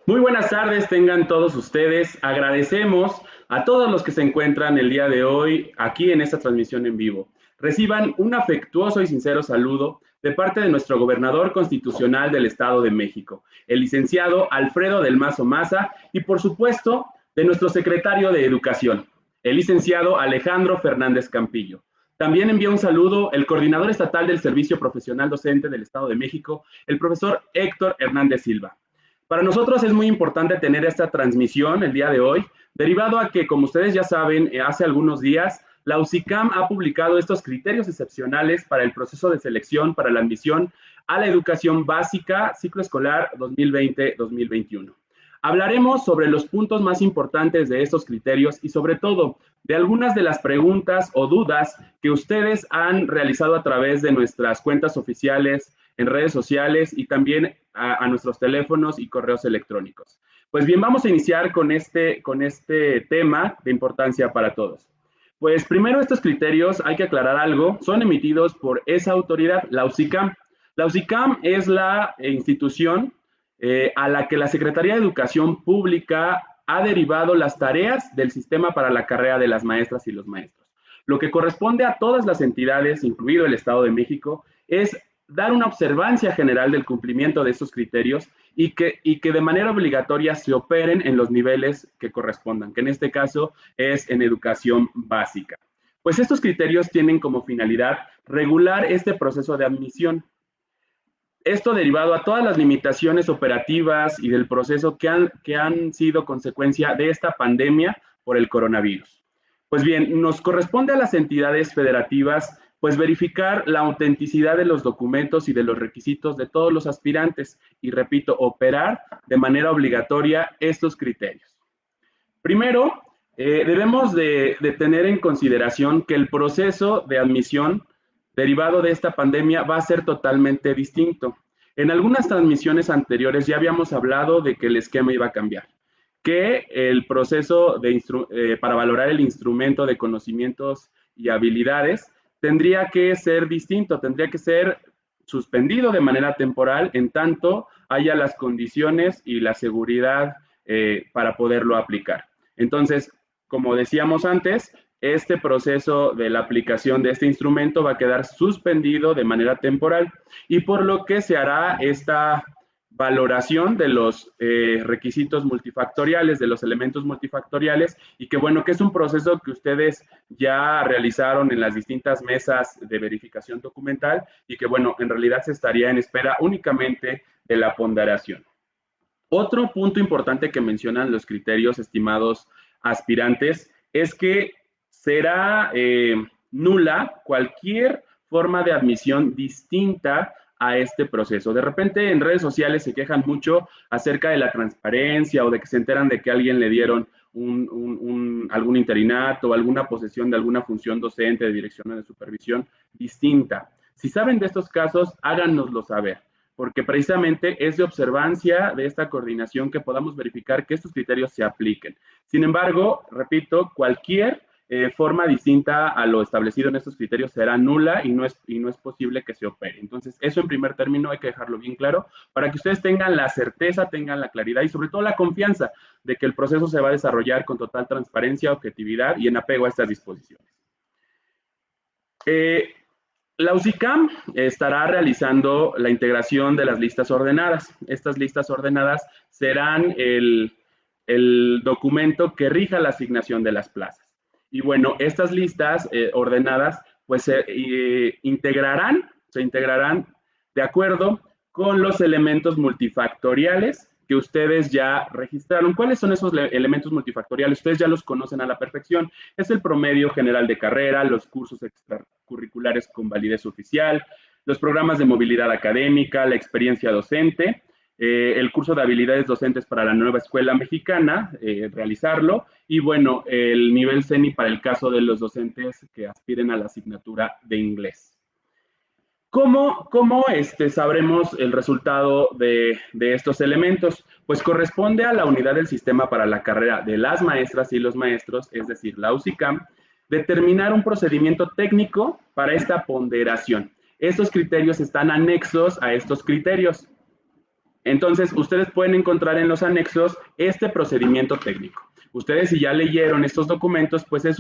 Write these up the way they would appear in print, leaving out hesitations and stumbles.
Muy buenas tardes, tengan todos ustedes. Agradecemos a todos los que se encuentran el día de hoy aquí en esta transmisión en vivo. Reciban un afectuoso y sincero saludo de parte de nuestro gobernador constitucional del Estado de México, el licenciado Alfredo del Mazo Maza, y por supuesto de nuestro secretario de Educación, el licenciado Alejandro Fernández Campillo. También envía un saludo el coordinador estatal del Servicio Profesional Docente del Estado de México, el profesor Héctor Hernández Silva. Para nosotros es muy importante tener esta transmisión el día de hoy, derivado a que, como ustedes ya saben, hace algunos días, la UCICAM ha publicado estos criterios excepcionales para el proceso de selección para la admisión a la educación básica, ciclo escolar 2020-2021. Hablaremos sobre los puntos más importantes de estos criterios y sobre todo de algunas de las preguntas o dudas que ustedes han realizado a través de nuestras cuentas oficiales en redes sociales y también a nuestros teléfonos y correos electrónicos. Pues bien, vamos a iniciar con este tema de importancia para todos. Pues primero, estos criterios, hay que aclarar algo, son emitidos por esa autoridad, la UCICAM. La UCICAM es la institución a la que la Secretaría de Educación Pública ha derivado las tareas del sistema para la carrera de las maestras y los maestros. Lo que corresponde a todas las entidades, incluido el Estado de México, es dar una observancia general del cumplimiento de estos criterios y que de manera obligatoria se operen en los niveles que correspondan, que en este caso es en educación básica. Pues estos criterios tienen como finalidad regular este proceso de admisión. Esto derivado a todas las limitaciones operativas y del proceso que han sido consecuencia de esta pandemia por el coronavirus. Pues bien, nos corresponde a las entidades federativas pues verificar la autenticidad de los documentos y de los requisitos de todos los aspirantes y, repito, operar de manera obligatoria estos criterios. Primero, debemos de tener en consideración que el proceso de admisión derivado de esta pandemia va a ser totalmente distinto. En algunas transmisiones anteriores ya habíamos hablado de que el esquema iba a cambiar, que el proceso para valorar el instrumento de conocimientos y habilidades tendría que ser distinto, tendría que ser suspendido de manera temporal en tanto haya las condiciones y la seguridad para poderlo aplicar. Entonces, como decíamos antes, este proceso de la aplicación de este instrumento va a quedar suspendido de manera temporal y por lo que se hará esta valoración de los requisitos multifactoriales, de los elementos multifactoriales y que bueno, que es un proceso que ustedes ya realizaron en las distintas mesas de verificación documental y que bueno, en realidad se estaría en espera únicamente de la ponderación. Otro punto importante que mencionan los criterios, estimados aspirantes, es que será nula cualquier forma de admisión distinta a este proceso. De repente en redes sociales se quejan mucho acerca de la transparencia o de que se enteran de que a alguien le dieron algún interinato o alguna posesión de alguna función docente, de dirección o de supervisión distinta. Si saben de estos casos, háganoslo saber, porque precisamente es de observancia de esta coordinación que podamos verificar que estos criterios se apliquen. Sin embargo, repito, cualquier forma distinta a lo establecido en estos criterios será nula y no es posible que se opere. Entonces, eso en primer término hay que dejarlo bien claro para que ustedes tengan la certeza, tengan la claridad y sobre todo la confianza de que el proceso se va a desarrollar con total transparencia, objetividad y en apego a estas disposiciones. La UCICAM estará realizando la integración de las listas ordenadas. Estas listas ordenadas serán el documento que rija la asignación de las plazas. Y bueno, estas listas ordenadas pues se integrarán de acuerdo con los elementos multifactoriales que ustedes ya registraron. ¿Cuáles son esos elementos multifactoriales? Ustedes ya los conocen a la perfección. Es el promedio general de carrera, los cursos extracurriculares con validez oficial, los programas de movilidad académica, la experiencia docente, el curso de habilidades docentes para la nueva escuela mexicana, realizarlo, y bueno, el nivel CENI para el caso de los docentes que aspiren a la asignatura de inglés. ¿Cómo sabremos el resultado de estos elementos? Pues corresponde a la unidad del sistema para la carrera de las maestras y los maestros, es decir, la UCICAM, determinar un procedimiento técnico para esta ponderación. Estos criterios están anexos a estos criterios. Entonces, ustedes pueden encontrar en los anexos este procedimiento técnico. Ustedes, si ya leyeron estos documentos, pues es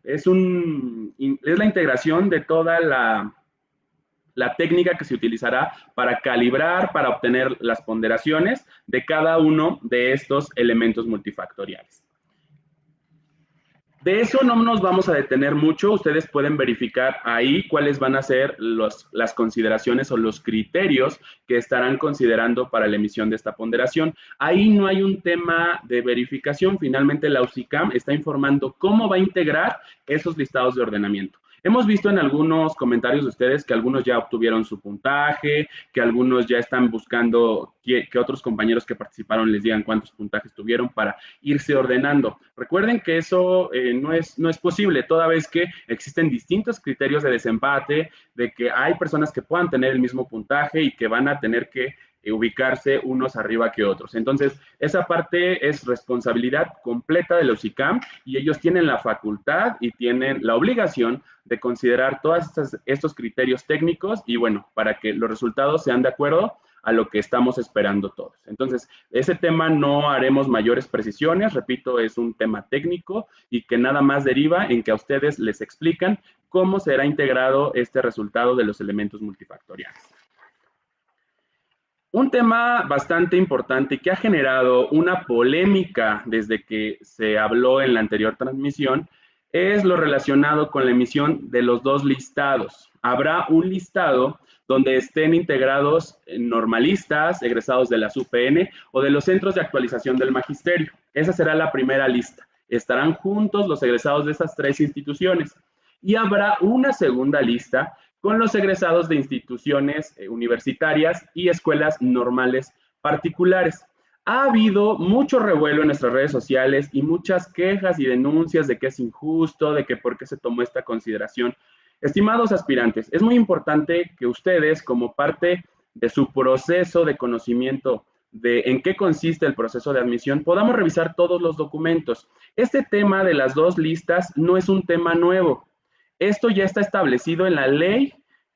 la integración de toda la técnica que se utilizará para calibrar, para obtener las ponderaciones de cada uno de estos elementos multifactoriales. De eso no nos vamos a detener mucho. Ustedes pueden verificar ahí cuáles van a ser las consideraciones o los criterios que estarán considerando para la emisión de esta ponderación. Ahí no hay un tema de verificación. Finalmente, la UCICAM está informando cómo va a integrar esos listados de ordenamiento. Hemos visto en algunos comentarios de ustedes que algunos ya obtuvieron su puntaje, que algunos ya están buscando que otros compañeros que participaron les digan cuántos puntajes tuvieron para irse ordenando. Recuerden que eso no es posible, toda vez que existen distintos criterios de desempate, de que hay personas que puedan tener el mismo puntaje y que van a tener que ubicarse unos arriba que otros. Entonces, esa parte es responsabilidad completa de la UCICAM y ellos tienen la facultad y tienen la obligación de considerar todos estos criterios técnicos y bueno, para que los resultados sean de acuerdo a lo que estamos esperando todos. Entonces, ese tema no haremos mayores precisiones, repito, es un tema técnico y que nada más deriva en que a ustedes les explican cómo será integrado este resultado de los elementos multifactoriales. Un tema bastante importante y que ha generado una polémica desde que se habló en la anterior transmisión es lo relacionado con la emisión de los dos listados. Habrá un listado donde estén integrados normalistas, egresados de la UPN o de los centros de actualización del magisterio. Esa será la primera lista. Estarán juntos los egresados de esas tres instituciones. Y habrá una segunda lista con los egresados de instituciones universitarias y escuelas normales particulares. Ha habido mucho revuelo en nuestras redes sociales y muchas quejas y denuncias de que es injusto, de que por qué se tomó esta consideración. Estimados aspirantes, es muy importante que ustedes, como parte de su proceso de conocimiento de en qué consiste el proceso de admisión, podamos revisar todos los documentos. Este tema de las dos listas no es un tema nuevo. Esto ya está establecido en la Ley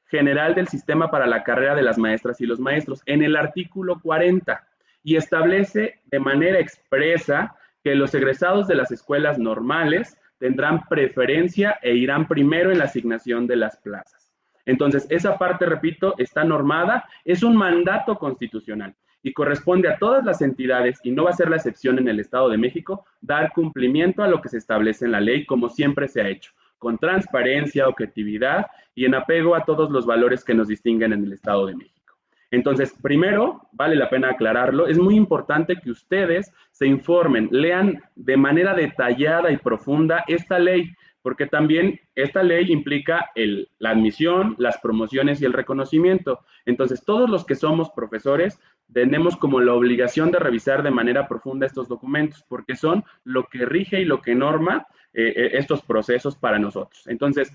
General del Sistema para la Carrera de las Maestras y los Maestros, en el artículo 40, y establece de manera expresa que los egresados de las escuelas normales tendrán preferencia e irán primero en la asignación de las plazas. Entonces, esa parte, repito, está normada, es un mandato constitucional y corresponde a todas las entidades, y no va a ser la excepción en el Estado de México, dar cumplimiento a lo que se establece en la ley, como siempre se ha hecho, con transparencia, objetividad y en apego a todos los valores que nos distinguen en el Estado de México. Entonces, primero, vale la pena aclararlo, es muy importante que ustedes se informen, lean de manera detallada y profunda esta ley, porque también esta ley implica la admisión, las promociones y el reconocimiento. Entonces, todos los que somos profesores tenemos como la obligación de revisar de manera profunda estos documentos, porque son lo que rige y lo que norma estos procesos para nosotros. Entonces,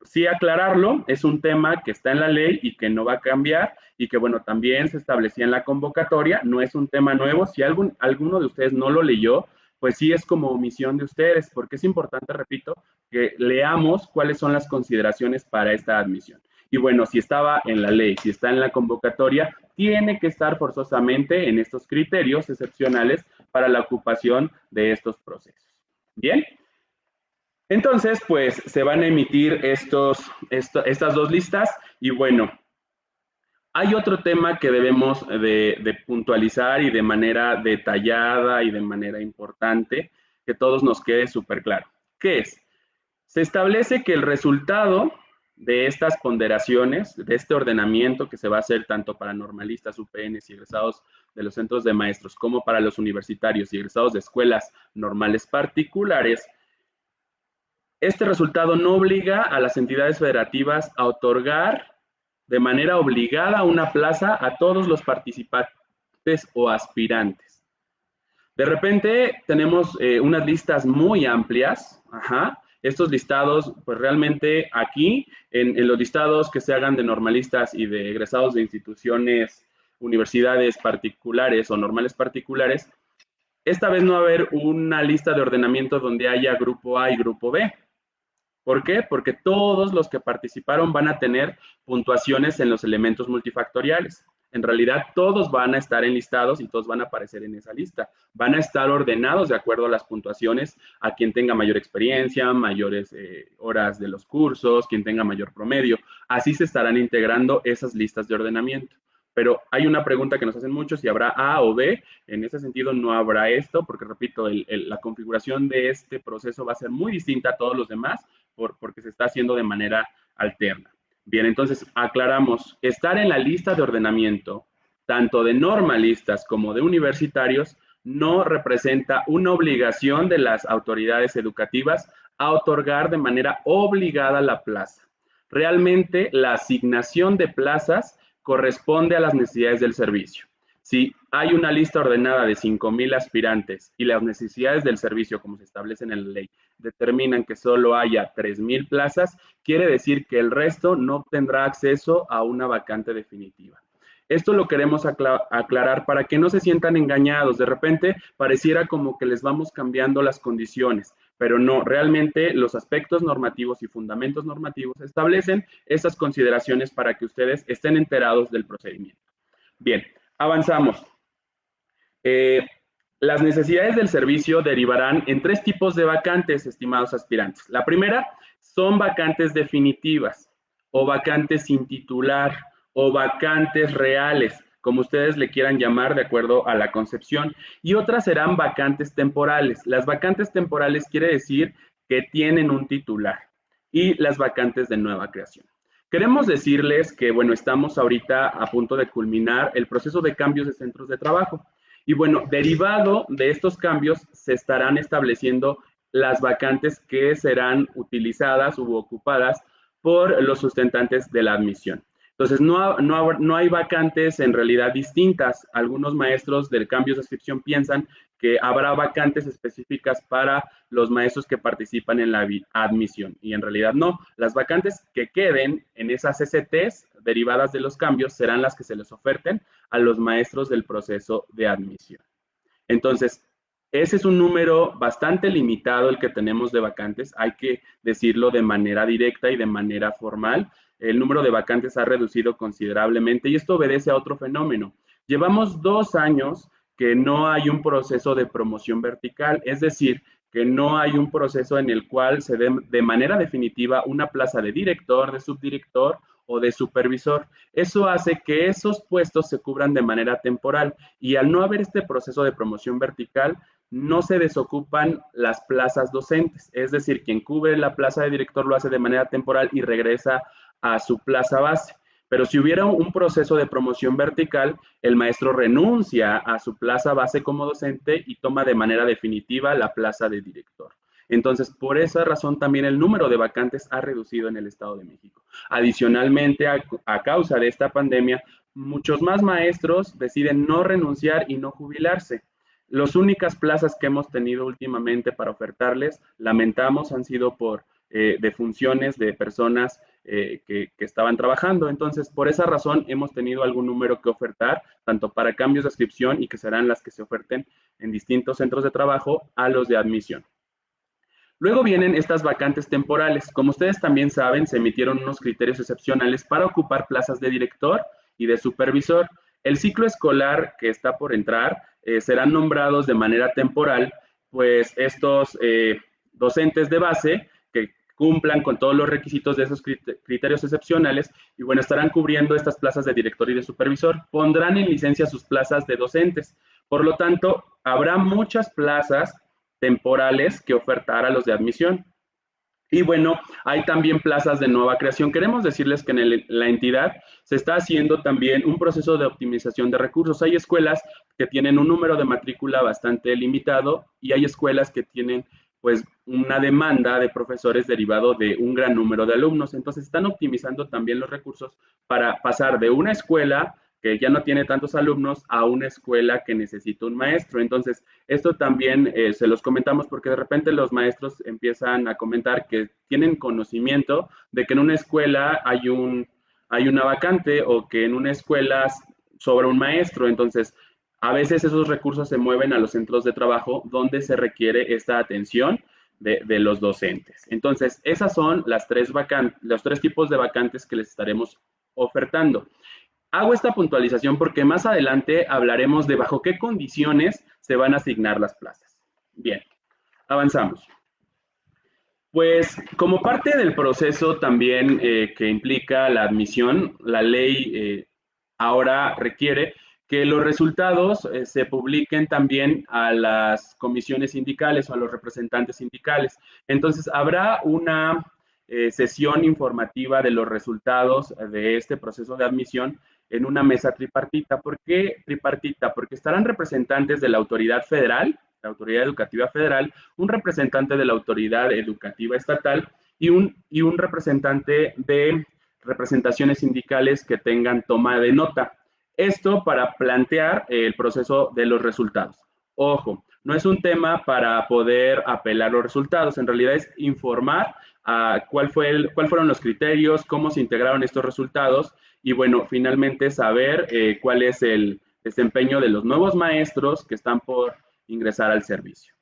sí aclararlo, es un tema que está en la ley y que no va a cambiar y que, bueno, también se establecía en la convocatoria, no es un tema nuevo. Si alguno de ustedes no lo leyó, pues sí es como omisión de ustedes, porque es importante, repito, que leamos cuáles son las consideraciones para esta admisión. Y bueno, si estaba en la ley, si está en la convocatoria, tiene que estar forzosamente en estos criterios excepcionales para la ocupación de estos procesos. Bien. Entonces, pues se van a emitir estas dos listas y bueno, hay otro tema que debemos de puntualizar y de manera detallada y de manera importante, que todos nos quede súper claro. ¿Qué es? Se establece que el resultado de estas ponderaciones, de este ordenamiento que se va a hacer tanto para normalistas, UPNs y egresados de los centros de maestros, como para los universitarios y egresados de escuelas normales particulares, este resultado no obliga a las entidades federativas a otorgar de manera obligada una plaza a todos los participantes o aspirantes. De repente tenemos unas listas muy amplias, estos listados, pues realmente aquí, en los listados que se hagan de normalistas y de egresados de instituciones, universidades particulares o normales particulares, esta vez no va a haber una lista de ordenamiento donde haya grupo A y grupo B. ¿Por qué? Porque todos los que participaron van a tener puntuaciones en los elementos multifactoriales. En realidad todos van a estar enlistados y todos van a aparecer en esa lista. Van a estar ordenados de acuerdo a las puntuaciones, a quien tenga mayor experiencia, mayores horas de los cursos, quien tenga mayor promedio. Así se estarán integrando esas listas de ordenamiento. Pero hay una pregunta que nos hacen muchos, si habrá A o B. En ese sentido no habrá esto, porque repito, la configuración de este proceso va a ser muy distinta a todos los demás, porque se está haciendo de manera alterna. Bien, entonces aclaramos, estar en la lista de ordenamiento, tanto de normalistas como de universitarios, no representa una obligación de las autoridades educativas a otorgar de manera obligada la plaza. Realmente la asignación de plazas corresponde a las necesidades del servicio. Si hay una lista ordenada de 5,000 aspirantes y las necesidades del servicio, como se establecen en la ley, determinan que solo haya 3,000 plazas, quiere decir que el resto no tendrá acceso a una vacante definitiva. Esto lo queremos aclarar para que no se sientan engañados. De repente pareciera como que les vamos cambiando las condiciones, pero no, realmente los aspectos normativos y fundamentos normativos establecen esas consideraciones para que ustedes estén enterados del procedimiento. Bien, avanzamos. Las necesidades del servicio derivarán en 3 tipos de vacantes, estimados aspirantes. La primera son vacantes definitivas o vacantes sin titular o vacantes reales, como ustedes le quieran llamar de acuerdo a la concepción, y otras serán vacantes temporales. Las vacantes temporales quiere decir que tienen un titular, y las vacantes de nueva creación. Queremos decirles que, bueno, estamos ahorita a punto de culminar el proceso de cambios de centros de trabajo. Y bueno, derivado de estos cambios, se estarán estableciendo las vacantes que serán utilizadas u ocupadas por los sustentantes de la admisión. Entonces, no hay vacantes en realidad distintas. Algunos maestros del cambio de inscripción piensan que habrá vacantes específicas para los maestros que participan en la admisión. Y en realidad no. Las vacantes que queden en esas CCTs derivadas de los cambios serán las que se les oferten a los maestros del proceso de admisión. Entonces, ese es un número bastante limitado el que tenemos de vacantes, hay que decirlo de manera directa y de manera formal. El número de vacantes ha reducido considerablemente y esto obedece a otro fenómeno. Llevamos 2 años que no hay un proceso de promoción vertical, es decir, que no hay un proceso en el cual se dé de manera definitiva una plaza de director, de subdirector o de supervisor. Eso hace que esos puestos se cubran de manera temporal y al no haber este proceso de promoción vertical, no se desocupan las plazas docentes. Es decir, quien cubre la plaza de director lo hace de manera temporal y regresa a su plaza base. Pero si hubiera un proceso de promoción vertical, el maestro renuncia a su plaza base como docente y toma de manera definitiva la plaza de director. Entonces, por esa razón también el número de vacantes ha reducido en el Estado de México. Adicionalmente, a causa de esta pandemia, muchos más maestros deciden no renunciar y no jubilarse. Las únicas plazas que hemos tenido últimamente para ofertarles, lamentamos, han sido por defunciones de personas que estaban trabajando. Entonces, por esa razón hemos tenido algún número que ofertar, tanto para cambios de adscripción y que serán las que se oferten en distintos centros de trabajo a los de admisión. Luego vienen estas vacantes temporales. Como ustedes también saben, se emitieron unos criterios excepcionales para ocupar plazas de director y de supervisor. El ciclo escolar que está por entrar serán nombrados de manera temporal, pues estos docentes de base que cumplan con todos los requisitos de esos criterios excepcionales y bueno, estarán cubriendo estas plazas de director y de supervisor. Pondrán en licencia sus plazas de docentes. Por lo tanto, habrá muchas plazas temporales que ofertar a los de admisión. Y bueno, hay también plazas de nueva creación. Queremos decirles que en la entidad se está haciendo también un proceso de optimización de recursos. Hay escuelas que tienen un número de matrícula bastante limitado y hay escuelas que tienen pues una demanda de profesores derivado de un gran número de alumnos. Entonces están optimizando también los recursos para pasar de una escuela que ya no tiene tantos alumnos a una escuela que necesita un maestro. Entonces, esto también se los comentamos porque de repente los maestros empiezan a comentar que tienen conocimiento de que en una escuela hay una vacante o que en una escuela sobra un maestro. Entonces, a veces esos recursos se mueven a los centros de trabajo donde se requiere esta atención de los docentes. Entonces, esas son los 3 tipos de vacantes que les estaremos ofertando. Hago esta puntualización porque más adelante hablaremos de bajo qué condiciones se van a asignar las plazas. Bien, avanzamos. Pues como parte del proceso también que implica la admisión, la ley ahora requiere que los resultados se publiquen también a las comisiones sindicales o a los representantes sindicales. Entonces, habrá una sesión informativa de los resultados de este proceso de admisión en una mesa tripartita. ¿Por qué tripartita? Porque estarán representantes de la autoridad federal, la autoridad educativa federal, un representante de la autoridad educativa estatal y un representante de representaciones sindicales que tengan toma de nota. Esto para plantear el proceso de los resultados. Ojo, no es un tema para poder apelar los resultados, en realidad es informar cuál fueron los criterios, cómo se integraron estos resultados y bueno, finalmente saber cuál es el desempeño de los nuevos maestros que están por ingresar al servicio.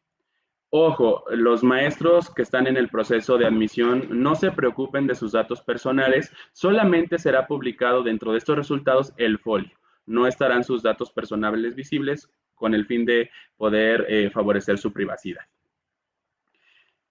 Ojo, los maestros que están en el proceso de admisión no se preocupen de sus datos personales, solamente será publicado dentro de estos resultados el folio. No estarán sus datos personales visibles con el fin de poder favorecer su privacidad.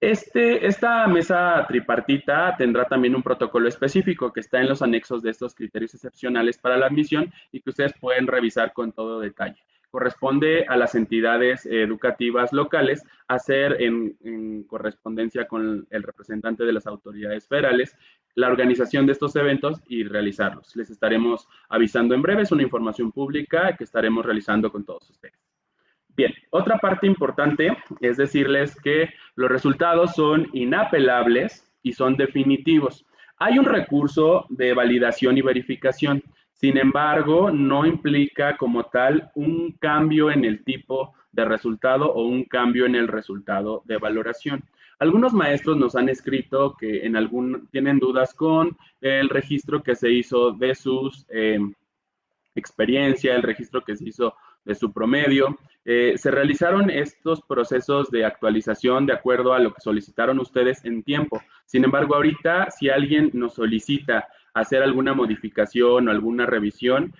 Esta mesa tripartita tendrá también un protocolo específico que está en los anexos de estos criterios excepcionales para la admisión y que ustedes pueden revisar con todo detalle. Corresponde a las entidades educativas locales hacer en correspondencia con el representante de las autoridades federales la organización de estos eventos y realizarlos. Les estaremos avisando en breve, es una información pública que estaremos realizando con todos ustedes. Bien, otra parte importante es decirles que los resultados son inapelables y son definitivos. Hay un recurso de validación y verificación, sin embargo, no implica como tal un cambio en el tipo de resultado o un cambio en el resultado de valoración. Algunos maestros nos han escrito que tienen dudas con el registro que se hizo de sus experiencia, el registro que se hizo de su promedio. Se realizaron estos procesos de actualización de acuerdo a lo que solicitaron ustedes en tiempo. Sin embargo, ahorita, si alguien nos solicita hacer alguna modificación o alguna revisión,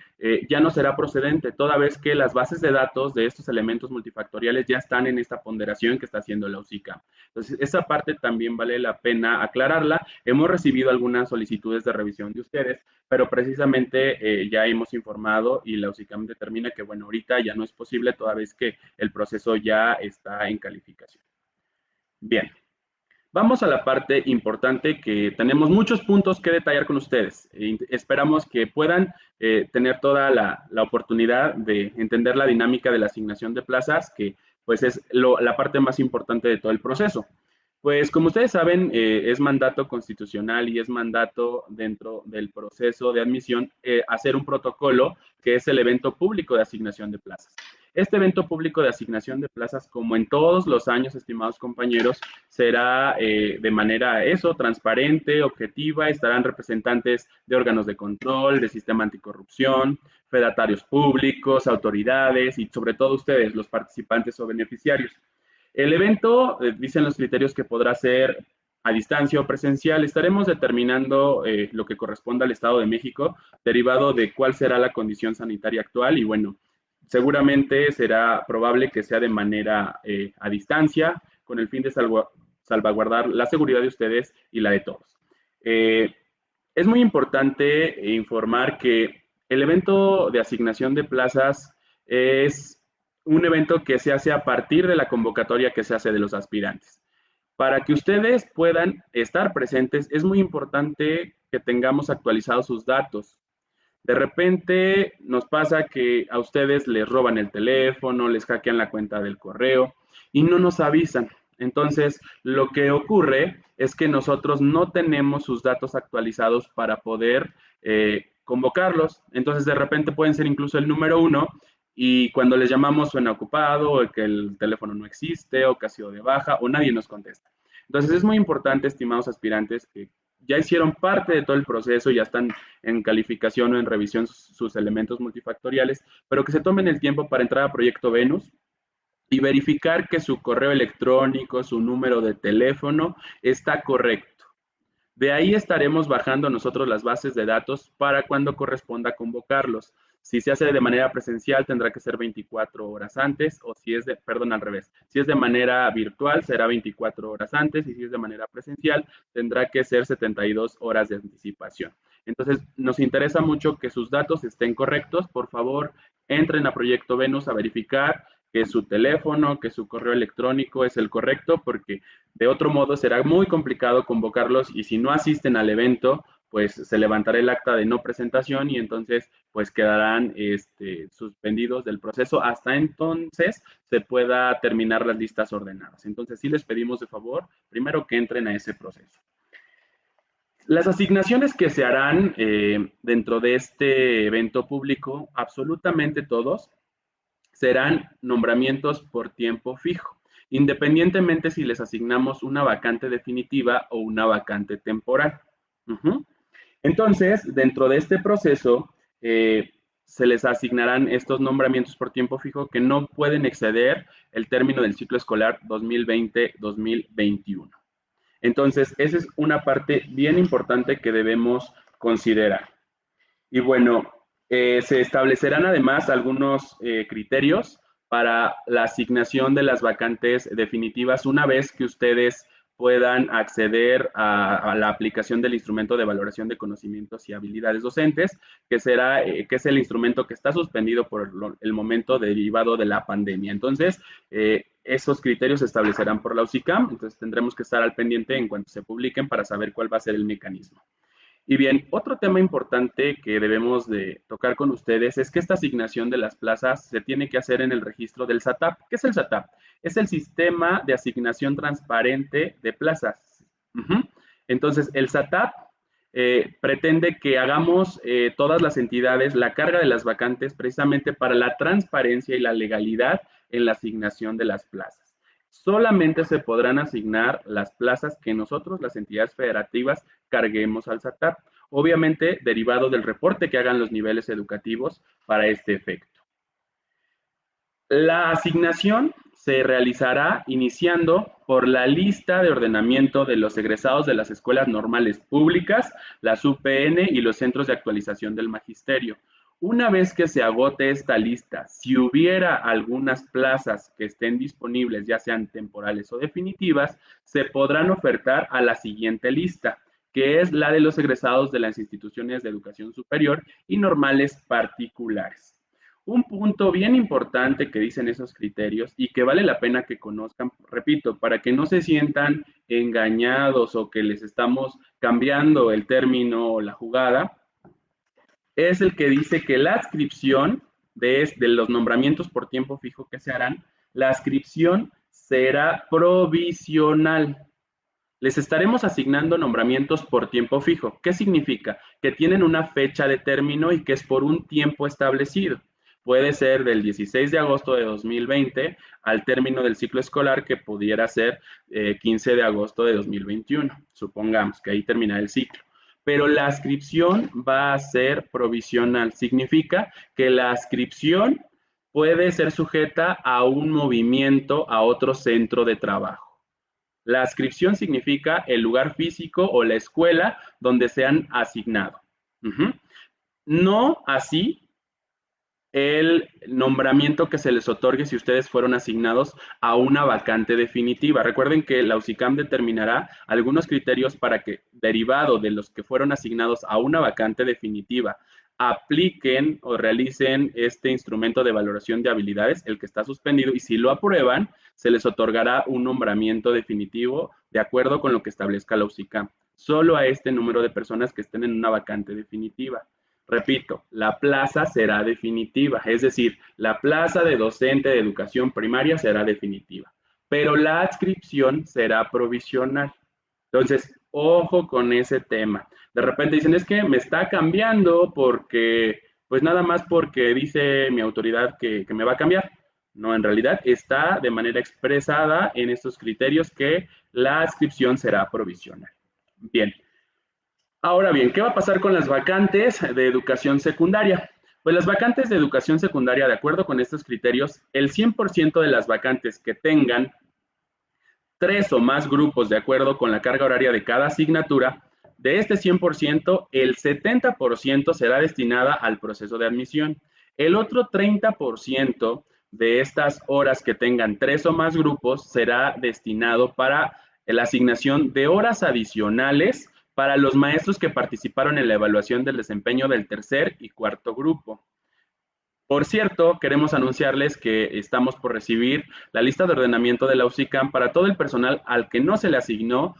ya no será procedente, toda vez que las bases de datos de estos elementos multifactoriales ya están en esta ponderación que está haciendo la UCICA. Entonces, esa parte también vale la pena aclararla. Hemos recibido algunas solicitudes de revisión de ustedes, pero precisamente ya hemos informado y la UCICAM determina que, bueno, ahorita ya no es posible toda vez que el proceso ya está en calificación. Bien, vamos a la parte importante que tenemos muchos puntos que detallar con ustedes. Esperamos que puedan tener toda la oportunidad de entender la dinámica de la asignación de plazas, que pues es la parte más importante de todo el proceso. Pues como ustedes saben, es mandato constitucional y es mandato dentro del proceso de admisión hacer un protocolo que es el evento público de asignación de plazas. Este evento público de asignación de plazas, como en todos los años, estimados compañeros, será de manera transparente, objetiva, estarán representantes de órganos de control, de sistema anticorrupción, fedatarios públicos, autoridades y sobre todo ustedes, los participantes o beneficiarios. El evento, dicen los criterios que podrá ser a distancia o presencial. Estaremos determinando lo que corresponda al Estado de México, derivado de cuál será la condición sanitaria actual y bueno, seguramente será probable que sea de manera a distancia, con el fin de salvaguardar la seguridad de ustedes y la de todos. Es muy importante informar que el evento de asignación de plazas es un evento que se hace a partir de la convocatoria que se hace de los aspirantes. Para que ustedes puedan estar presentes, es muy importante que tengamos actualizados sus datos. De repente nos pasa que a ustedes les roban el teléfono, les hackean la cuenta del correo y no nos avisan. Entonces, lo que ocurre es que nosotros no tenemos sus datos actualizados para poder convocarlos. Entonces, de repente pueden ser incluso el número 1 y cuando les llamamos suena ocupado o que el teléfono no existe o que ha sido de baja o nadie nos contesta. Entonces, es muy importante, estimados aspirantes, que ya hicieron parte de todo el proceso, ya están en calificación o en revisión sus elementos multifactoriales, pero que se tomen el tiempo para entrar a Proyecto Venus y verificar que su correo electrónico, su número de teléfono está correcto. De ahí estaremos bajando nosotros las bases de datos para cuando corresponda convocarlos. Si se hace de manera presencial, tendrá que ser 24 horas antes, o si es de, perdón, al revés. Si es de manera virtual, será 24 horas antes, y si es de manera presencial, tendrá que ser 72 horas de anticipación. Entonces, nos interesa mucho que sus datos estén correctos. Por favor, entren a Proyecto Venus a verificar que su teléfono, que su correo electrónico es el correcto, porque de otro modo será muy complicado convocarlos y si no asisten al evento, pues se levantará el acta de no presentación y entonces pues quedarán suspendidos del proceso hasta entonces se pueda terminar las listas ordenadas. Entonces sí les pedimos de favor, primero que entren a ese proceso. Las asignaciones que se harán dentro de este evento público, absolutamente todos, serán nombramientos por tiempo fijo, independientemente si les asignamos una vacante definitiva o una vacante temporal. Entonces, dentro de este proceso, se les asignarán estos nombramientos por tiempo fijo que no pueden exceder el término del ciclo escolar 2020-2021. Entonces, esa es una parte bien importante que debemos considerar. Y bueno, se establecerán además algunos criterios para la asignación de las vacantes definitivas una vez que ustedes puedan acceder a la aplicación del instrumento de valoración de conocimientos y habilidades docentes, que es el instrumento que está suspendido por el momento derivado de la pandemia. Entonces, esos criterios se establecerán por la UCICAM, entonces tendremos que estar al pendiente en cuanto se publiquen para saber cuál va a ser el mecanismo. Y bien, otro tema importante que debemos de tocar con ustedes es que esta asignación de las plazas se tiene que hacer en el registro del SATAP. ¿Qué es el SATAP? Es el Sistema de Asignación Transparente de Plazas. Entonces, el SATAP pretende que hagamos todas las entidades la carga de las vacantes precisamente para la transparencia y la legalidad en la asignación de las plazas. Solamente se podrán asignar las plazas que nosotros, las entidades federativas, carguemos al SATAP, obviamente derivado del reporte que hagan los niveles educativos para este efecto. La asignación se realizará iniciando por la lista de ordenamiento de los egresados de las escuelas normales públicas, las UPN y los centros de actualización del magisterio. Una vez que se agote esta lista, si hubiera algunas plazas que estén disponibles, ya sean temporales o definitivas, se podrán ofertar a la siguiente lista, que es la de los egresados de las instituciones de educación superior y normales particulares. Un punto bien importante que dicen esos criterios y que vale la pena que conozcan, repito, para que no se sientan engañados o que les estamos cambiando el término o la jugada, es el que dice que la adscripción de los nombramientos por tiempo fijo que se harán, la adscripción será provisional. Les estaremos asignando nombramientos por tiempo fijo. ¿Qué significa? Que tienen una fecha de término y que es por un tiempo establecido. Puede ser del 16 de agosto de 2020 al término del ciclo escolar, que pudiera ser 15 de agosto de 2021. Supongamos que ahí termina el ciclo. Pero la adscripción va a ser provisional. Significa que la adscripción puede ser sujeta a un movimiento a otro centro de trabajo. La adscripción significa el lugar físico o la escuela donde se han asignado. No así el nombramiento que se les otorgue si ustedes fueron asignados a una vacante definitiva. Recuerden que la UCICAM determinará algunos criterios para que, derivado de los que fueron asignados a una vacante definitiva, apliquen o realicen este instrumento de valoración de habilidades, el que está suspendido, y si lo aprueban, se les otorgará un nombramiento definitivo de acuerdo con lo que establezca la UCICAM. Solo a este número de personas que estén en una vacante definitiva. Repito, la plaza será definitiva, es decir, la plaza de docente de educación primaria será definitiva, pero la adscripción será provisional. Entonces, ojo con ese tema. De repente dicen, es que me está cambiando porque, pues nada más porque dice mi autoridad que me va a cambiar. No, en realidad está de manera expresada en estos criterios que la adscripción será provisional. Bien. Ahora bien, ¿qué va a pasar con las vacantes de educación secundaria? Pues las vacantes de educación secundaria, de acuerdo con estos criterios, el 100% de las vacantes que tengan 3 o más grupos de acuerdo con la carga horaria de cada asignatura de este 100%, el 70% será destinada al proceso de admisión. El otro 30% de estas horas que tengan 3 o más grupos será destinado para la asignación de horas adicionales para los maestros que participaron en la evaluación del desempeño del tercer y cuarto grupo. Por cierto, queremos anunciarles que estamos por recibir la lista de ordenamiento de la UCICAM para todo el personal al que no se le asignó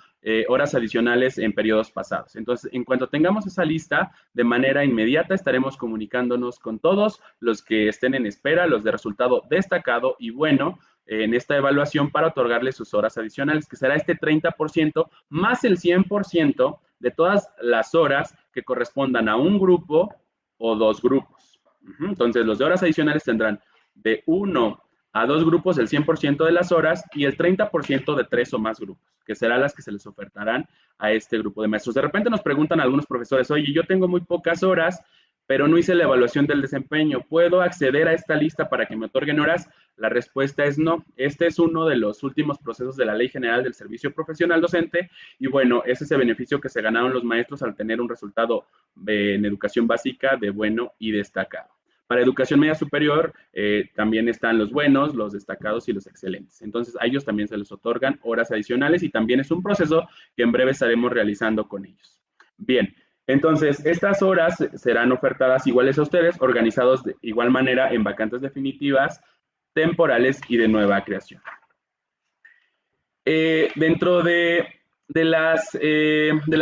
horas adicionales en periodos pasados. Entonces, en cuanto tengamos esa lista, de manera inmediata estaremos comunicándonos con todos los que estén en espera, los de resultado destacado y bueno en esta evaluación para otorgarles sus horas adicionales, que será este 30% más el 100% de todas las horas que correspondan a un grupo o 2 grupos. Entonces, los de horas adicionales tendrán de 1 a 2 grupos el 100% de las horas y el 30% de 3 o más grupos, que serán las que se les ofertarán a este grupo de maestros. De repente nos preguntan algunos profesores, oye, yo tengo muy pocas horas, pero no hice la evaluación del desempeño. ¿Puedo acceder a esta lista para que me otorguen horas? La respuesta es no. Este es uno de los últimos procesos de la Ley General del Servicio Profesional Docente y bueno, es ese beneficio que se ganaron los maestros al tener un resultado en educación básica de bueno y destacado. Para educación media superior también están los buenos, los destacados y los excelentes. Entonces, a ellos también se les otorgan horas adicionales y también es un proceso que en breve estaremos realizando con ellos. Bien, entonces, estas horas serán ofertadas iguales a ustedes, organizados de igual manera en vacantes definitivas, temporales y de nueva creación. Dentro del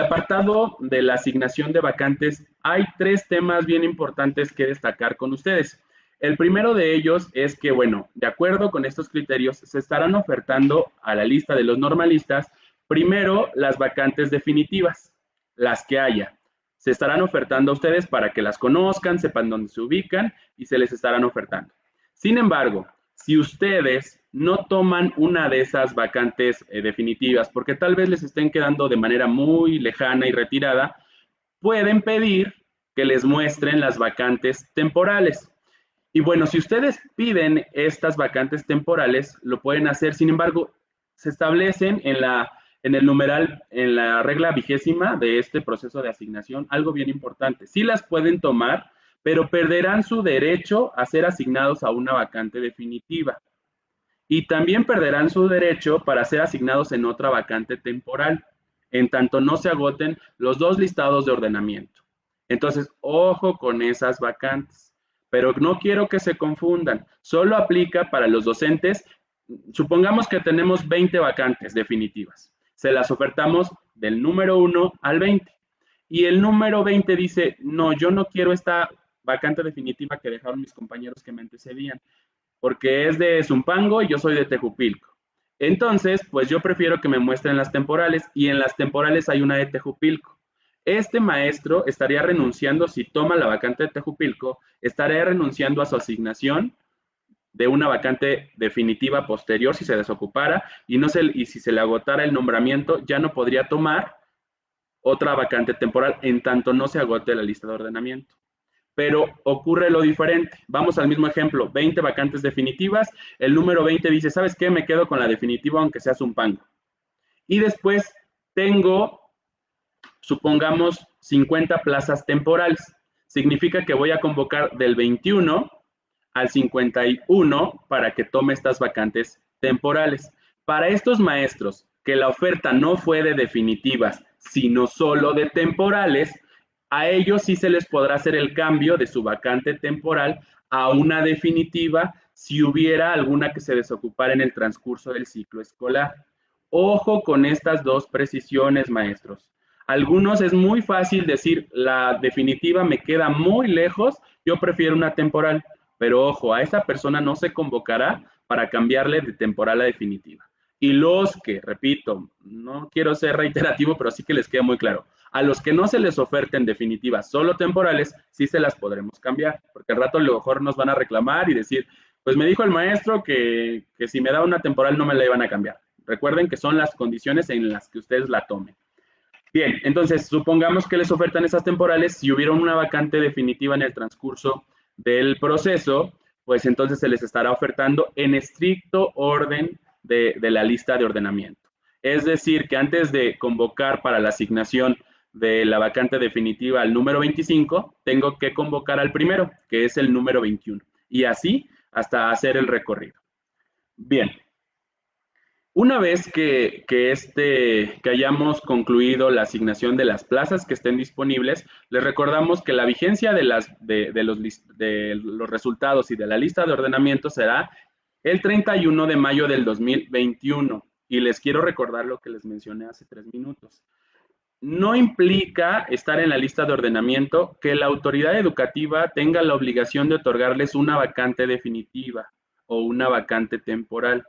apartado de la asignación de vacantes, hay 3 temas bien importantes que destacar con ustedes. El primero de ellos es que, bueno, de acuerdo con estos criterios, se estarán ofertando a la lista de los normalistas, primero las vacantes definitivas, las que haya. Se estarán ofertando a ustedes para que las conozcan, sepan dónde se ubican y se les estarán ofertando. Sin embargo, si ustedes no toman una de esas vacantes definitivas, porque tal vez les estén quedando de manera muy lejana y retirada, pueden pedir que les muestren las vacantes temporales. Y bueno, si ustedes piden estas vacantes temporales, lo pueden hacer. Sin embargo, se establecen en el numeral, en la regla 20ª de este proceso de asignación, algo bien importante. Sí las pueden tomar, pero perderán su derecho a ser asignados a una vacante definitiva. Y también perderán su derecho para ser asignados en otra vacante temporal, en tanto no se agoten los 2 listados de ordenamiento. Entonces, ojo con esas vacantes, pero no quiero que se confundan, solo aplica para los docentes. Supongamos que tenemos 20 vacantes definitivas, se las ofertamos del número 1 al 20, y el número 20 dice, no, yo no quiero esta vacante definitiva que dejaron mis compañeros que me antecedían, porque es de Zumpango y yo soy de Tejupilco. Entonces, pues yo prefiero que me muestren las temporales y en las temporales hay una de Tejupilco. Este maestro estaría renunciando, si toma la vacante de Tejupilco, estaría renunciando a su asignación de una vacante definitiva posterior si se desocupara y si se le agotara el nombramiento, ya no podría tomar otra vacante temporal en tanto no se agote la lista de ordenamiento. Pero ocurre lo diferente. Vamos al mismo ejemplo, 20 vacantes definitivas, el número 20 dice, ¿sabes qué? Me quedo con la definitiva aunque sea Zumpango. Y después tengo, supongamos, 50 plazas temporales. Significa que voy a convocar del 21 al 51 para que tome estas vacantes temporales. Para estos maestros que la oferta no fue de definitivas, sino solo de temporales, a ellos sí se les podrá hacer el cambio de su vacante temporal a una definitiva si hubiera alguna que se desocupara en el transcurso del ciclo escolar. Ojo con estas 2 precisiones, maestros. Algunos es muy fácil decir, la definitiva me queda muy lejos, yo prefiero una temporal, pero ojo, a esa persona no se convocará para cambiarle de temporal a definitiva. Y los que, repito, no quiero ser reiterativo, pero sí que les quede muy claro, a los que no se les oferten definitivas solo temporales, sí se las podremos cambiar, porque al rato a lo mejor nos van a reclamar y decir, pues me dijo el maestro que si me da una temporal no me la iban a cambiar. Recuerden que son las condiciones en las que ustedes la tomen. Bien, entonces supongamos que les ofertan esas temporales, si hubiera una vacante definitiva en el transcurso del proceso, pues entonces se les estará ofertando en estricto orden de la lista de ordenamiento. Es decir, que antes de convocar para la asignación de la vacante definitiva al número 25, tengo que convocar al primero, que es el número 21, y así hasta hacer el recorrido. Bien, una vez que hayamos concluido la asignación de las plazas que estén disponibles, les recordamos que la vigencia de los resultados y de la lista de ordenamiento será el 31 de mayo del 2021. Y les quiero recordar lo que les mencioné hace 3 minutos. No implica estar en la lista de ordenamiento que la autoridad educativa tenga la obligación de otorgarles una vacante definitiva o una vacante temporal.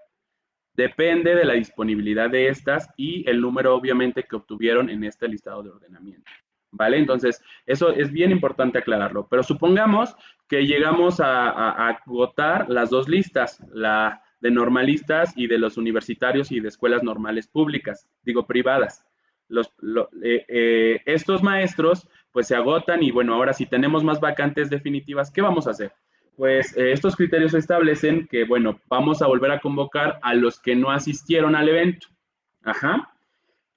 Depende de la disponibilidad de estas y el número, obviamente, que obtuvieron en este listado de ordenamiento. ¿Vale? Entonces, eso es bien importante aclararlo. Pero supongamos que llegamos a agotar las dos listas, la de normalistas y de los universitarios y de escuelas normales públicas, digo privadas. Estos maestros pues se agotan y bueno, ahora si tenemos más vacantes definitivas, ¿qué vamos a hacer? Pues estos criterios establecen que, bueno, vamos a volver a convocar a los que no asistieron al evento. Ajá.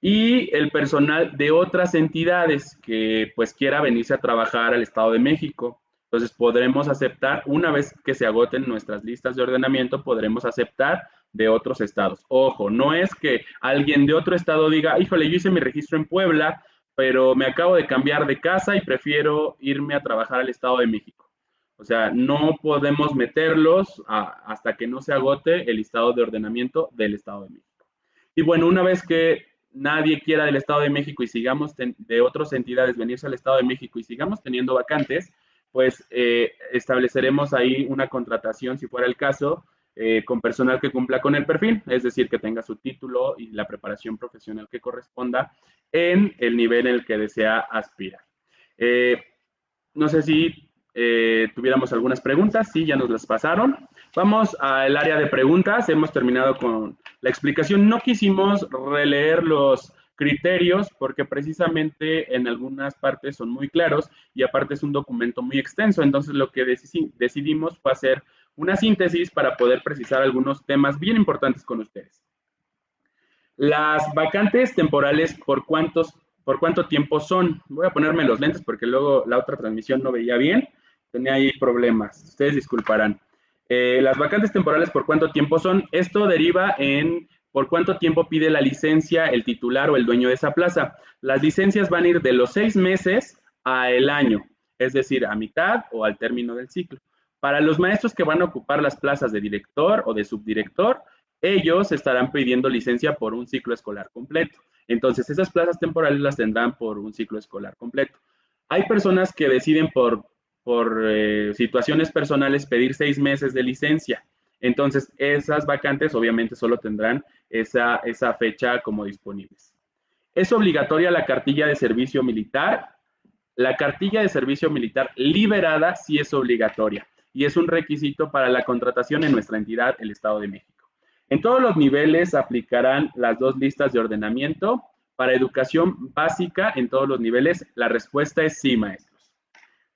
Y el personal de otras entidades que pues quiera venirse a trabajar al Estado de México. Entonces podremos aceptar, una vez que se agoten nuestras listas de ordenamiento, podremos aceptar de otros estados. Ojo, no es que alguien de otro estado diga, híjole, yo hice mi registro en Puebla, pero me acabo de cambiar de casa y prefiero irme a trabajar al Estado de México. O sea, no podemos meterlos hasta que no se agote el listado de ordenamiento del Estado de México. Y bueno, una vez que nadie quiera del Estado de México y sigamos de otras entidades venirse al Estado de México y sigamos teniendo vacantes, pues estableceremos ahí una contratación, si fuera el caso, con personal que cumpla con el perfil, es decir, que tenga su título y la preparación profesional que corresponda en el nivel en el que desea aspirar. No sé si tuviéramos algunas preguntas, sí, ya nos las pasaron. Vamos al área de preguntas, hemos terminado con la explicación. No quisimos releer los criterios porque precisamente en algunas partes son muy claros y aparte es un documento muy extenso, entonces lo que decidimos fue hacer una síntesis para poder precisar algunos temas bien importantes con ustedes. Las vacantes temporales, ¿por cuánto tiempo son? Voy a ponerme los lentes porque luego la otra transmisión no veía bien, tenía ahí problemas, ustedes disculparán. Las vacantes temporales, ¿por cuánto tiempo son? Esto deriva en por cuánto tiempo pide la licencia el titular o el dueño de esa plaza. Las licencias van a ir de los 6 meses a el año, es decir, a mitad o al término del ciclo. Para los maestros que van a ocupar las plazas de director o de subdirector, ellos estarán pidiendo licencia por un ciclo escolar completo. Entonces, esas plazas temporales las tendrán por un ciclo escolar completo. Hay personas que deciden por situaciones personales pedir 6 meses de licencia. Entonces, esas vacantes obviamente solo tendrán esa fecha como disponibles. ¿Es obligatoria la cartilla de servicio militar? La cartilla de servicio militar liberada sí es obligatoria y es un requisito para la contratación en nuestra entidad, el Estado de México. En todos los niveles aplicarán las dos listas de ordenamiento. Para educación básica, en todos los niveles, la respuesta es sí, maestros.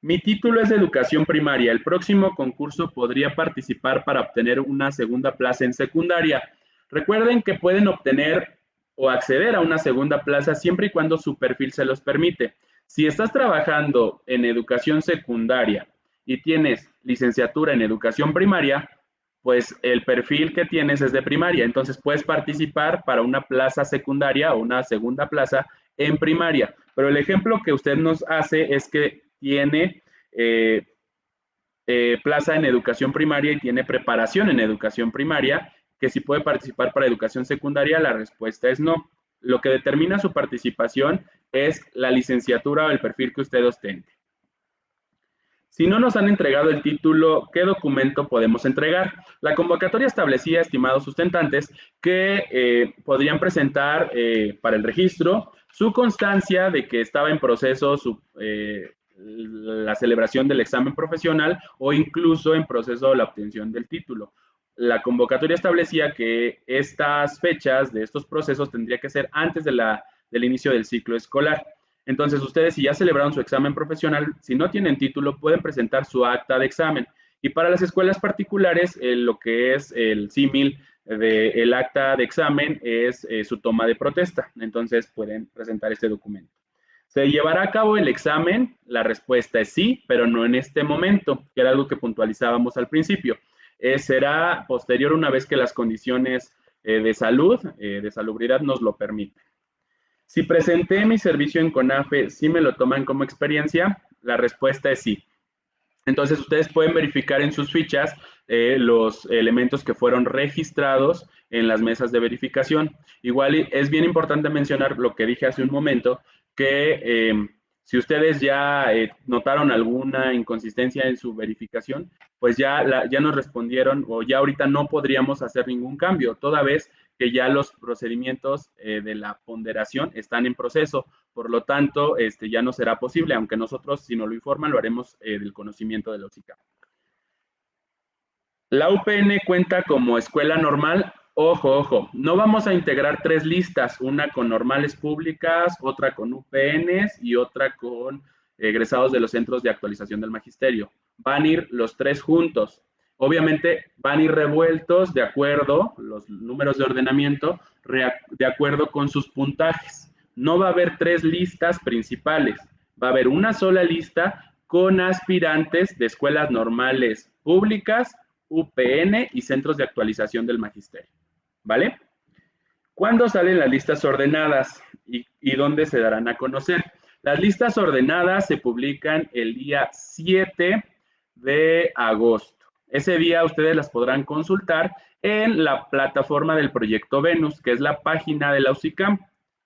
Mi título es de educación primaria. El próximo concurso podría participar para obtener una segunda plaza en secundaria. Recuerden que pueden obtener o acceder a una segunda plaza siempre y cuando su perfil se los permite. Si estás trabajando en educación secundaria y tienes licenciatura en educación primaria, pues el perfil que tienes es de primaria, entonces puedes participar para una plaza secundaria o una segunda plaza en primaria. Pero el ejemplo que usted nos hace es que tiene plaza en educación primaria y tiene preparación en educación primaria, que si puede participar para educación secundaria, la respuesta es no. Lo que determina su participación es la licenciatura o el perfil que usted ostente. Si no nos han entregado el título, ¿qué documento podemos entregar? La convocatoria establecía, estimados sustentantes, que podrían presentar para el registro su constancia de que estaba en proceso la celebración del examen profesional o incluso en proceso la obtención del título. La convocatoria establecía que estas fechas de estos procesos tendría que ser antes del inicio del ciclo escolar. Entonces, ustedes si ya celebraron su examen profesional, si no tienen título, pueden presentar su acta de examen. Y para las escuelas particulares, lo que es el símil del acta de examen es su toma de protesta. Entonces, pueden presentar este documento. ¿Se llevará a cabo el examen? La respuesta es sí, pero no en este momento, que era algo que puntualizábamos al principio. Será posterior una vez que las condiciones de salud, de salubridad nos lo permiten. Si presenté mi servicio en CONAFE, ¿sí me lo toman como experiencia? La respuesta es sí. Entonces, ustedes pueden verificar en sus fichas los elementos que fueron registrados en las mesas de verificación. Igual es bien importante mencionar lo que dije hace un momento, que si ustedes ya notaron alguna inconsistencia en su verificación, pues ya nos respondieron o ya ahorita no podríamos hacer ningún cambio, toda vez que ya los procedimientos de la ponderación están en proceso. Por lo tanto, ya no será posible, aunque nosotros, si nos lo informan, lo haremos del conocimiento de la OSICAM. La UPN cuenta como escuela normal. Ojo, ojo, no vamos a integrar 3 listas, una con normales públicas, otra con UPNs y otra con egresados de los centros de actualización del magisterio. Van a ir los 3 juntos. Obviamente van a ir revueltos de acuerdo, los números de ordenamiento, de acuerdo con sus puntajes. No va a haber 3 listas principales, va a haber una sola lista con aspirantes de escuelas normales públicas, UPN y centros de actualización del magisterio. ¿Vale? ¿Cuándo salen las listas ordenadas y dónde se darán a conocer? Las listas ordenadas se publican el día 7 de agosto. Ese día ustedes las podrán consultar en la plataforma del Proyecto Venus, que es la página de la USICAM.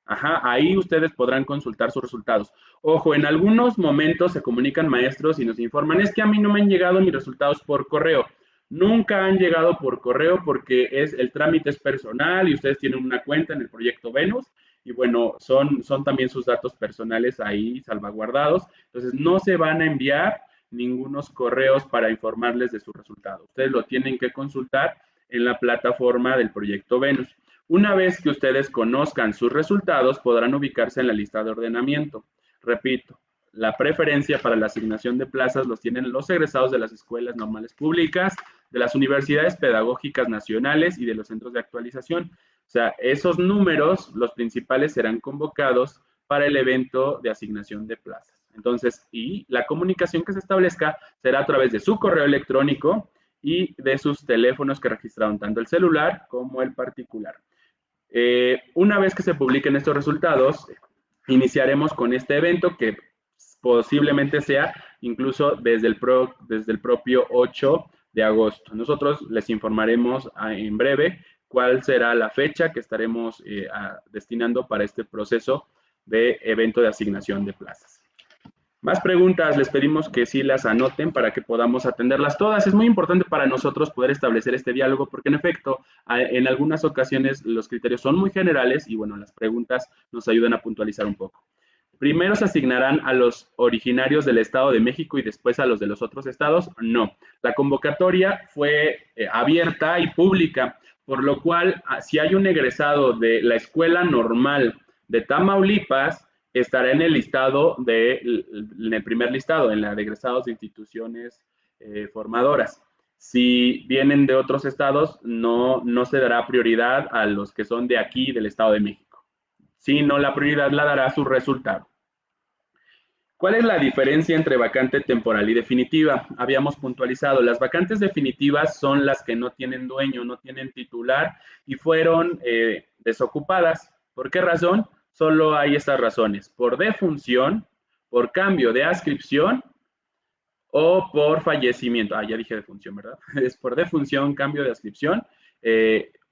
Ajá, ahí ustedes podrán consultar sus resultados. Ojo, en algunos momentos se comunican maestros y nos informan, es que a mí no me han llegado mis resultados por correo. Nunca han llegado por correo porque el trámite es personal y ustedes tienen una cuenta en el Proyecto Venus y bueno, son también sus datos personales ahí salvaguardados. Entonces, no se van a enviar ningunos correos para informarles de su resultado. Ustedes lo tienen que consultar en la plataforma del Proyecto Venus. Una vez que ustedes conozcan sus resultados, podrán ubicarse en la lista de ordenamiento. Repito, la preferencia para la asignación de plazas los tienen los egresados de las escuelas normales públicas, de las universidades pedagógicas nacionales y de los centros de actualización. O sea, esos números, los principales, serán convocados para el evento de asignación de plazas. Entonces, y la comunicación que se establezca será a través de su correo electrónico y de sus teléfonos que registraron tanto el celular como el particular. Una vez que se publiquen estos resultados, iniciaremos con este evento que posiblemente sea incluso desde el propio 8 de agosto. Nosotros les informaremos en breve cuál será la fecha que estaremos destinando para este proceso de evento de asignación de plazas. Más preguntas, les pedimos que sí las anoten para que podamos atenderlas todas. Es muy importante para nosotros poder establecer este diálogo porque en efecto, en algunas ocasiones los criterios son muy generales y bueno, las preguntas nos ayudan a puntualizar un poco. ¿Primero se asignarán a los originarios del Estado de México y después a los de los otros estados? No. La convocatoria fue abierta y pública, por lo cual, si hay un egresado de la escuela normal de Tamaulipas, estará en el listado, en el primer listado, en la de egresados de instituciones formadoras. Si vienen de otros estados, no se dará prioridad a los que son de aquí, del Estado de México, sino la prioridad la dará su resultado. ¿Cuál es la diferencia entre vacante temporal y definitiva? Habíamos puntualizado, las vacantes definitivas son las que no tienen dueño, no tienen titular y fueron desocupadas. ¿Por qué razón? Solo hay estas razones, por defunción, por cambio de adscripción o por fallecimiento. Ya dije defunción, ¿verdad? Es por defunción, cambio de adscripción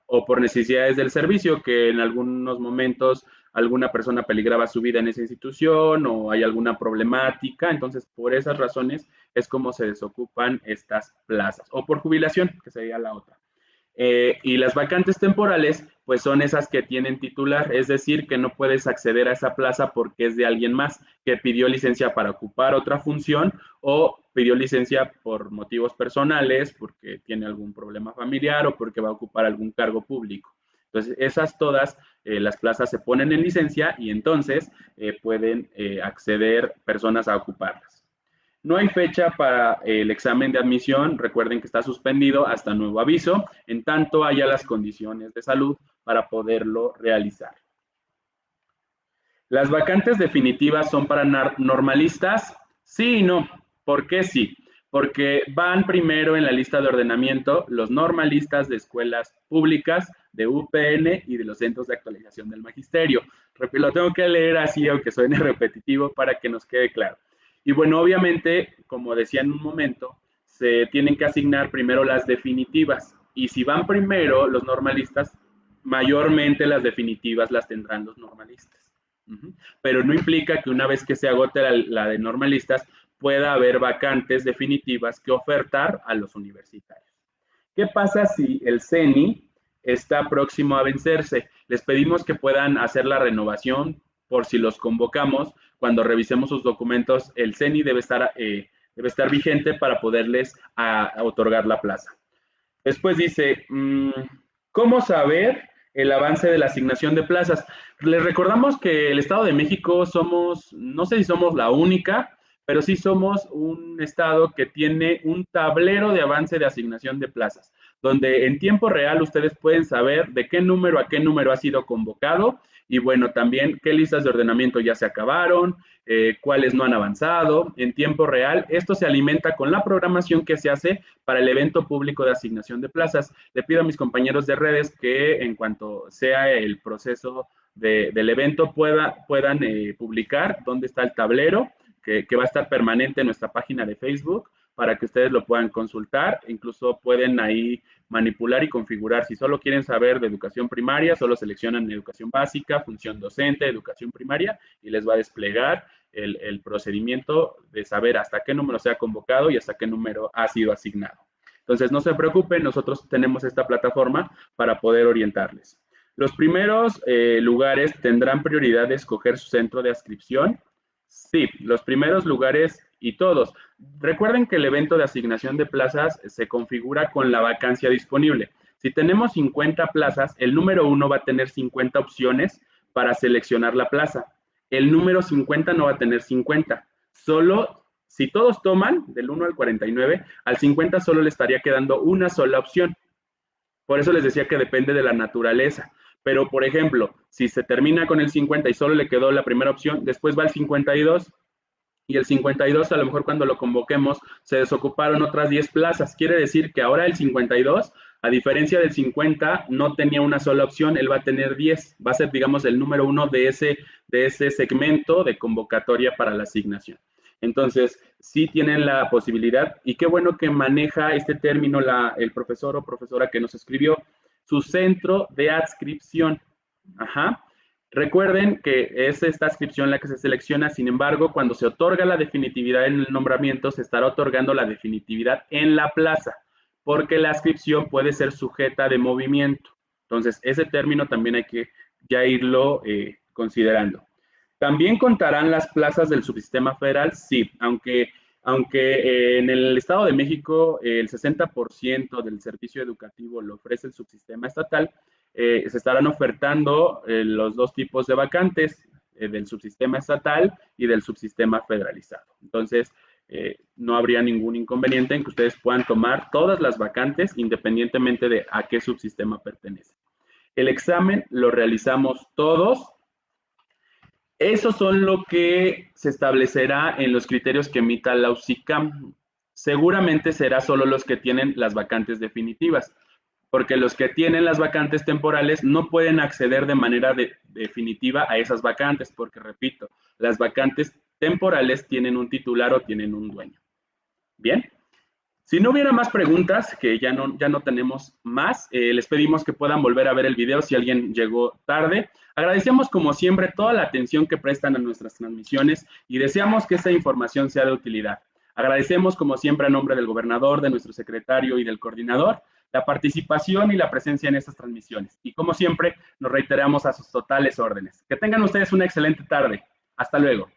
o por necesidades del servicio, que en algunos momentos alguna persona peligraba su vida en esa institución o hay alguna problemática. Entonces, por esas razones es como se desocupan estas plazas. O por jubilación, que sería la otra. Y las vacantes temporales, pues son esas que tienen titular, es decir, que no puedes acceder a esa plaza porque es de alguien más que pidió licencia para ocupar otra función o pidió licencia por motivos personales, porque tiene algún problema familiar o porque va a ocupar algún cargo público. Entonces, esas todas, las plazas se ponen en licencia y entonces pueden acceder personas a ocuparlas. No hay fecha para el examen de admisión. Recuerden que está suspendido hasta nuevo aviso, en tanto haya las condiciones de salud para poderlo realizar. ¿Las vacantes definitivas son para normalistas? Sí y no. ¿Por qué sí? Porque van primero en la lista de ordenamiento los normalistas de escuelas públicas, de UPN y de los centros de actualización del magisterio. Lo tengo que leer así, aunque suene repetitivo, para que nos quede claro. Y bueno, obviamente, como decía en un momento, se tienen que asignar primero las definitivas. Y si van primero los normalistas, mayormente las definitivas las tendrán los normalistas. Pero no implica que una vez que se agote la de normalistas, pueda haber vacantes definitivas que ofertar a los universitarios. ¿Qué pasa si el CENI está próximo a vencerse? Les pedimos que puedan hacer la renovación por si los convocamos. Cuando revisemos sus documentos, el CENI debe estar vigente para poderles otorgar la plaza. Después dice, ¿cómo saber el avance de la asignación de plazas? Les recordamos que el Estado de México somos, no sé si somos la única, pero sí somos un estado que tiene un tablero de avance de asignación de plazas, donde en tiempo real ustedes pueden saber de qué número a qué número ha sido convocado y bueno, también qué listas de ordenamiento ya se acabaron, cuáles no han avanzado en tiempo real. Esto se alimenta con la programación que se hace para el evento público de asignación de plazas. Le pido a mis compañeros de redes que en cuanto sea el proceso del evento puedan publicar dónde está el tablero que va a estar permanente en nuestra página de Facebook para que ustedes lo puedan consultar. Incluso pueden ahí manipular y configurar. Si solo quieren saber de educación primaria, solo seleccionan educación básica, función docente, educación primaria y les va a desplegar el procedimiento de saber hasta qué número se ha convocado y hasta qué número ha sido asignado. Entonces, no se preocupen, nosotros tenemos esta plataforma para poder orientarles. Los primeros lugares tendrán prioridad de escoger su centro de adscripción. Sí, los primeros lugares y todos. Recuerden que el evento de asignación de plazas se configura con la vacancia disponible. Si tenemos 50 plazas, el número 1 va a tener 50 opciones para seleccionar la plaza. El número 50 no va a tener 50. Solo, si todos toman del 1 al 49, al 50 solo le estaría quedando una sola opción. Por eso les decía que depende de la naturaleza. Pero, por ejemplo, si se termina con el 50 y solo le quedó la primera opción, después va el 52 y el 52 a lo mejor cuando lo convoquemos se desocuparon otras 10 plazas. Quiere decir que ahora el 52, a diferencia del 50, no tenía una sola opción, él va a tener 10. Va a ser, digamos, el número 1 de ese segmento de convocatoria para la asignación. Entonces, sí tienen la posibilidad, y qué bueno que maneja este término el profesor o profesora que nos escribió, su centro de adscripción. Ajá. Recuerden que es esta adscripción la que se selecciona, sin embargo, cuando se otorga la definitividad en el nombramiento, se estará otorgando la definitividad en la plaza, porque la adscripción puede ser sujeta de movimiento. Entonces, ese término también hay que ya irlo considerando. ¿También contarán las plazas del subsistema federal? Sí, aunque en el Estado de México el 60% del servicio educativo lo ofrece el subsistema estatal, se estarán ofertando los dos tipos de vacantes, del subsistema estatal y del subsistema federalizado. Entonces, no habría ningún inconveniente en que ustedes puedan tomar todas las vacantes independientemente de a qué subsistema pertenece. El examen lo realizamos todos. Eso son lo que se establecerá en los criterios que emita la UCICAM. Seguramente será solo los que tienen las vacantes definitivas, porque los que tienen las vacantes temporales no pueden acceder de manera definitiva a esas vacantes, porque repito, las vacantes temporales tienen un titular o tienen un dueño. Bien. Si no hubiera más preguntas, que ya no tenemos más, les pedimos que puedan volver a ver el video si alguien llegó tarde. Agradecemos como siempre toda la atención que prestan a nuestras transmisiones y deseamos que esta información sea de utilidad. Agradecemos como siempre a nombre del gobernador, de nuestro secretario y del coordinador, la participación y la presencia en estas transmisiones. Y como siempre, nos reiteramos a sus totales órdenes. Que tengan ustedes una excelente tarde. Hasta luego.